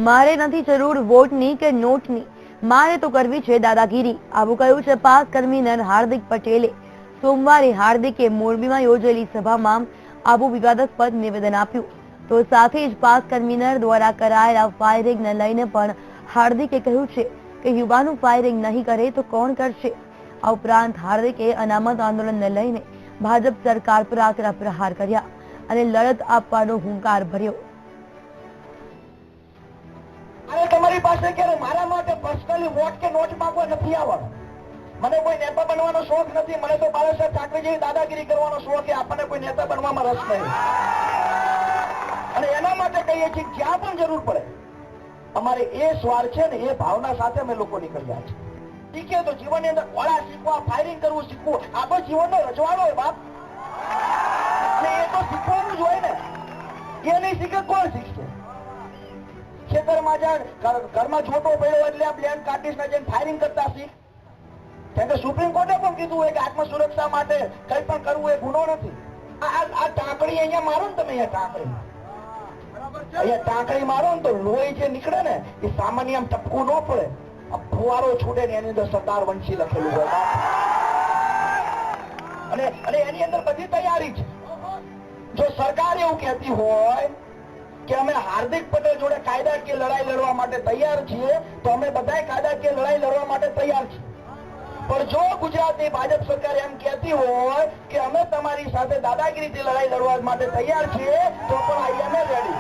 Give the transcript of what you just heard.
મારે નથી જરૂર વોટની કે નોટની, મારે તો કરવી છે દાદાગીરી, આવું કહ્યું છે પાસ કન્વીનર હાર્દિક પટેલે. સોમવારે હાર્દિકે મોરબીમાં યોજેલી સભામાં આવું વિવાદાસ્પદ નિવેદન આપ્યું. તો સાથે જ પાસ કન્વીનર દ્વારા કરાયેલા ફાયરિંગને લઈને પણ હાર્દિકે કહ્યું છે કે યુવાનો ફાયરિંગ નહીં કરે તો કોણ કરશે. આ ઉપરાંત હાર્દિકે અનામત આંદોલનને લઈને ભાજપ સરકાર પર આકરા પ્રહાર કર્યા અને લડત આપવાનો હુંકાર ભર્યો. તમારી પાસે કે મારા માટે પર્સનલી વોટ કે નોટ માંગવા નથી આવવાનું. મને કોઈ નેતા બનવાનો શોખ નથી. મને તો બાળાસાહેબ ઠાકરે જેવી દાદાગીરી કરવાનો શોખ છે. આપણને કોઈ નેતા બનવામાં રસ નહીં. અને એના માટે કહીએ છીએ જ્યાં પણ જરૂર પડે અમારે એ સ્વાર છે ને એ ભાવના સાથે અમે લોકો નીકળ્યા છે. શીખે તો જીવનની અંદર ઓળા શીખવા, ફાયરિંગ કરવું શીખવું, આ તો જીવનનો રજવાડો હોય બાપ. એ તો શીખવાનું જ હોય ને. એ નહીં શીખે કોણ શીખશે? ખેતરમાં જાય, ઘરમાં છોટો પડ્યો એટલે આ બ્લેન્ડ કાઢીશ ને જઈને ફાયરિંગ કરતા શીખ. કેમ કે સુપ્રીમ કોર્ટે પણ કીધું હોય કે આત્મ સુરક્ષા માટે કઈ પણ કરવું એ ગુનો નથી. આ ટાંકડી અહીંયા મારો ને તમે, અહીંયા ટાંકડી મારો ને તો લોહી જે નીકળે ને એ સામાન્ય આમ ટપકું ન પડે. આ ફુવારો છૂટે ને એની અંદર સરદાર વંશી લખેલું હોય અને એની અંદર બધી તૈયારી છે. જો સરકાર એવું કહેતી હોય કે અમે હાર્દિક પટેલ જોડે કાયદાકીય લડાઈ લડવા માટે તૈયાર છીએ તો અમે બધા કાયદાકીય લડાઈ લડવા માટે તૈયાર છીએ. પણ જો ગુજરાતની ભાજપ સરકાર એમ કહેતી હોય કે અમે તમારી સાથે દાદાગીરીથી લડાઈ લડવા માટે તૈયાર છીએ તો પણ આઈ એમ રેડી.